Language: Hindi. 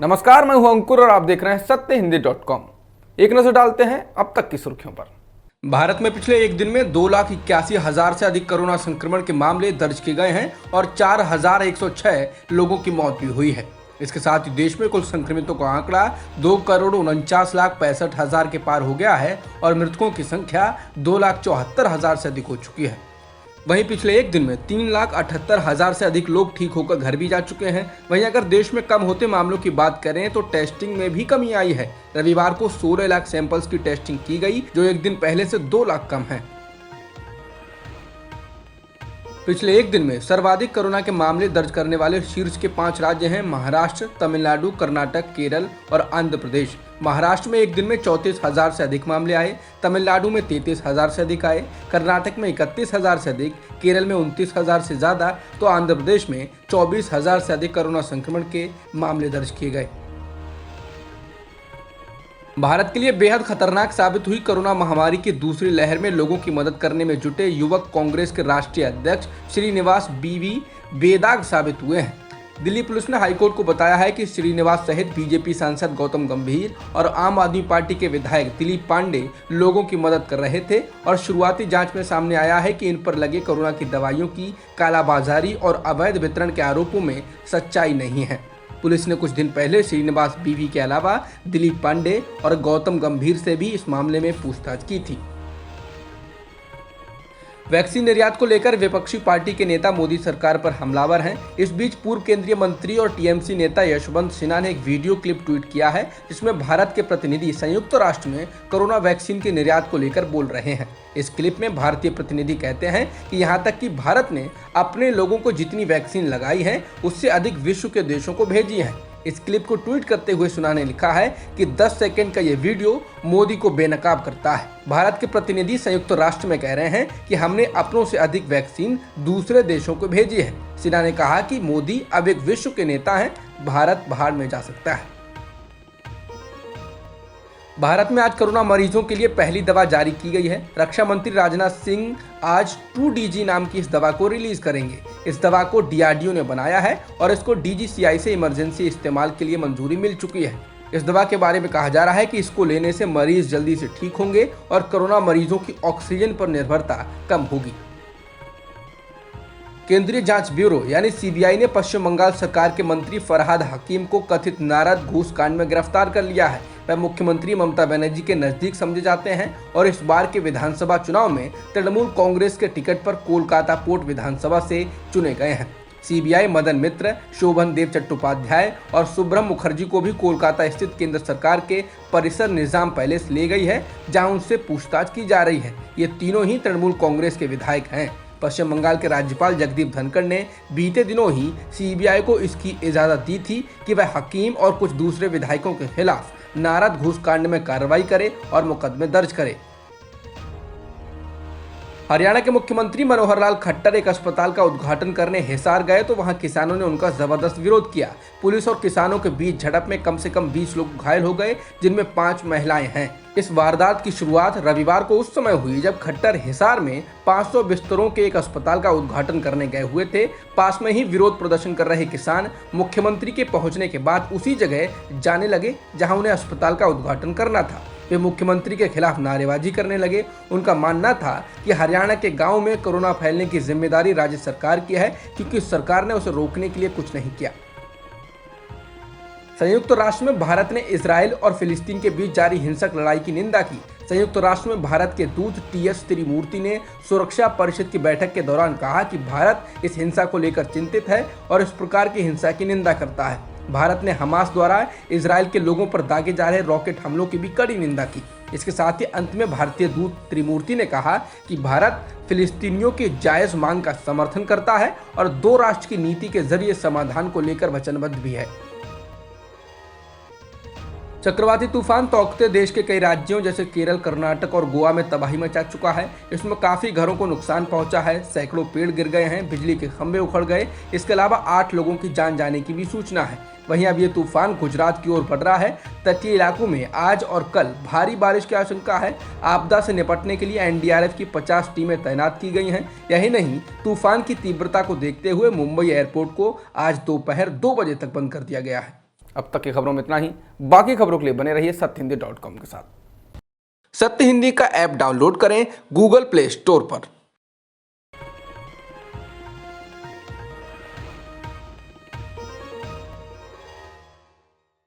नमस्कार, मैं हूं अंकुर और आप देख रहे हैं सत्यहिंदी.com। एक नजर डालते हैं अब तक की सुर्खियों पर। भारत में पिछले एक दिन में 2,81,000 से अधिक कोरोना संक्रमण के मामले दर्ज किए गए हैं और 4,106 लोगों की मौत भी हुई है। इसके साथ ही देश में कुल संक्रमितों का आंकड़ा 2,49,65,000 के पार हो गया है और मृतकों की संख्या 2,74,000 से अधिक हो चुकी है। वहीं पिछले एक दिन में 3,78,000 से अधिक लोग ठीक होकर घर भी जा चुके हैं। वहीं अगर देश में कम होते मामलों की बात करें तो टेस्टिंग में भी कमी आई है। रविवार को 16 लाख सैंपल्स की टेस्टिंग की गई, जो एक दिन पहले से 2 लाख कम है। पिछले एक दिन में सर्वाधिक कोरोना के मामले दर्ज करने वाले शीर्ष के 5 राज्य हैं महाराष्ट्र, तमिलनाडु, कर्नाटक, केरल और आंध्र प्रदेश। महाराष्ट्र में एक दिन में 34,000 से अधिक मामले आए, तमिलनाडु में 33,000 से अधिक आए, कर्नाटक में 31,000 से अधिक, केरल में 29,000 से ज्यादा तो आंध्र प्रदेश में 24,000 से अधिक कोरोना संक्रमण के मामले दर्ज किए गए। भारत के लिए बेहद खतरनाक साबित हुई कोरोना महामारी की दूसरी लहर में लोगों की मदद करने में जुटे युवक कांग्रेस के राष्ट्रीय अध्यक्ष श्रीनिवास बीवी बेदाग साबित हुए हैं। दिल्ली पुलिस ने हाईकोर्ट को बताया है कि श्रीनिवास सहित बीजेपी सांसद गौतम गंभीर और आम आदमी पार्टी के विधायक दिलीप पांडे लोगों की मदद कर रहे थे और शुरुआती जांच में सामने आया है कि इन पर लगे कोरोना की दवाइयों की कालाबाजारी और अवैध वितरण के आरोपों में सच्चाई नहीं है। पुलिस ने कुछ दिन पहले श्रीनिवास बीवी के अलावा दिलीप पांडे और गौतम गंभीर से भी इस मामले में पूछताछ की थी। वैक्सीन निर्यात को लेकर विपक्षी पार्टी के नेता मोदी सरकार पर हमलावर हैं। इस बीच पूर्व केंद्रीय मंत्री और टीएमसी नेता यशवंत सिन्हा ने एक वीडियो क्लिप ट्वीट किया है, जिसमें भारत के प्रतिनिधि संयुक्त राष्ट्र में कोरोना वैक्सीन के निर्यात को लेकर बोल रहे हैं। इस क्लिप में भारतीय प्रतिनिधि कहते हैं कि यहाँ तक कि भारत ने अपने लोगों को जितनी वैक्सीन लगाई है उससे अधिक विश्व के देशों को भेजी है। इस क्लिप को ट्वीट करते हुए सिन्हा ने लिखा है कि 10 सेकंड का ये वीडियो मोदी को बेनकाब करता है। भारत के प्रतिनिधि संयुक्त राष्ट्र में कह रहे हैं कि हमने अपनों से अधिक वैक्सीन दूसरे देशों को भेजी है। सिन्हा ने कहा कि मोदी अब एक विश्व के नेता हैं, भारत बाहर में जा सकता है। भारत में आज कोरोना मरीजों के लिए पहली दवा जारी की गई है। रक्षा मंत्री राजनाथ सिंह आज 2DG नाम की इस दवा को रिलीज करेंगे। इस दवा को DRDO ने बनाया है और इसको DGCI से इमरजेंसी इस्तेमाल के लिए मंजूरी मिल चुकी है। इस दवा के बारे में कहा जा रहा है कि इसको लेने से मरीज जल्दी से ठीक होंगे और कोरोना मरीजों की ऑक्सीजन पर निर्भरता कम होगी। केंद्रीय जांच ब्यूरो यानी CBI ने पश्चिम बंगाल सरकार के मंत्री फरहाद हकीम को कथित नारद घूस कांड में गिरफ्तार कर लिया है। वह मुख्यमंत्री ममता बनर्जी के नजदीक समझे जाते हैं और इस बार के विधानसभा चुनाव में तृणमूल कांग्रेस के टिकट पर कोलकाता पोर्ट विधानसभा से चुने गए हैं। CBI मदन मित्र, शोभन देव चट्टोपाध्याय और सुब्रह्म मुखर्जी को भी कोलकाता स्थित केंद्र सरकार के परिसर निजाम पैलेस ले गई है, जहां उनसे पूछताछ की जा रही है। ये तीनों ही तृणमूल कांग्रेस के विधायक हैं। पश्चिम बंगाल के राज्यपाल जगदीप धनखड़ ने बीते दिनों ही CBI को इसकी इजाजत दी थी कि वह हकीम और कुछ दूसरे विधायकों के खिलाफ नारद घूस कांड में कार्रवाई करे और मुकदमे दर्ज करे। हरियाणा के मुख्यमंत्री मनोहर लाल खट्टर एक अस्पताल का उद्घाटन करने हिसार गए तो वहां किसानों ने उनका जबरदस्त विरोध किया। पुलिस और किसानों के बीच झड़प में कम से कम 20 लोग घायल हो गए, जिनमें 5 महिलाएं हैं। इस वारदात की शुरुआत रविवार को उस समय हुई जब खट्टर हिसार में 500 बिस्तरों के एक अस्पताल का उद्घाटन करने गए हुए थे। पास में ही विरोध प्रदर्शन कर रहे किसान मुख्यमंत्री के पहुंचने के बाद उसी जगह जाने लगे जहां उन्हें अस्पताल का उद्घाटन करना था। वे मुख्यमंत्री के खिलाफ नारेबाजी करने लगे। उनका मानना था कि हरियाणा के गांव में कोरोना फैलने की जिम्मेदारी राज्य सरकार की है, क्योंकि सरकार ने उसे रोकने के लिए कुछ नहीं किया। संयुक्त राष्ट्र में भारत ने इजराइल और फिलिस्तीन के बीच जारी हिंसक लड़ाई की निंदा की। संयुक्त राष्ट्र में भारत के दूत TS त्रिमूर्ति ने सुरक्षा परिषद की बैठक के दौरान कहा कि भारत इस हिंसा को लेकर चिंतित है और इस प्रकार की हिंसा की निंदा करता है। भारत ने हमास द्वारा इजराइल के लोगों पर दागे जा रहे रॉकेट हमलों की भी कड़ी निंदा की। इसके साथ ही अंत में भारतीय दूत त्रिमूर्ति ने कहा कि भारत फिलिस्तीनियों की जायज मांग का समर्थन करता है और 2 राष्ट्र की नीति के जरिए समाधान को लेकर वचनबद्ध भी है। चक्रवाती तूफान तौकते देश के कई राज्यों जैसे केरल, कर्नाटक और गोवा में तबाही मचा चुका है। इसमें काफी घरों को नुकसान पहुंचा है, सैकड़ों पेड़ गिर गए हैं, बिजली के खंभे उखड़ गए। इसके अलावा 8 लोगों की जान जाने की भी सूचना है। वहीं अब ये तूफान गुजरात की ओर बढ़ रहा है। तटीय इलाकों में आज और कल भारी बारिश की आशंका है। आपदा से निपटने के लिए NDRF की 50 टीमें तैनात की गई हैं। यही नहीं, तूफान की तीव्रता को देखते हुए मुंबई एयरपोर्ट को आज दोपहर 2 बजे तक बंद कर दिया गया है। अब तक की खबरों में इतना ही। बाकी खबरों के लिए बने रहिए सत्यहिंदी.com के साथ। सत्य हिंदी का ऐप डाउनलोड करें गूगल प्ले स्टोर पर।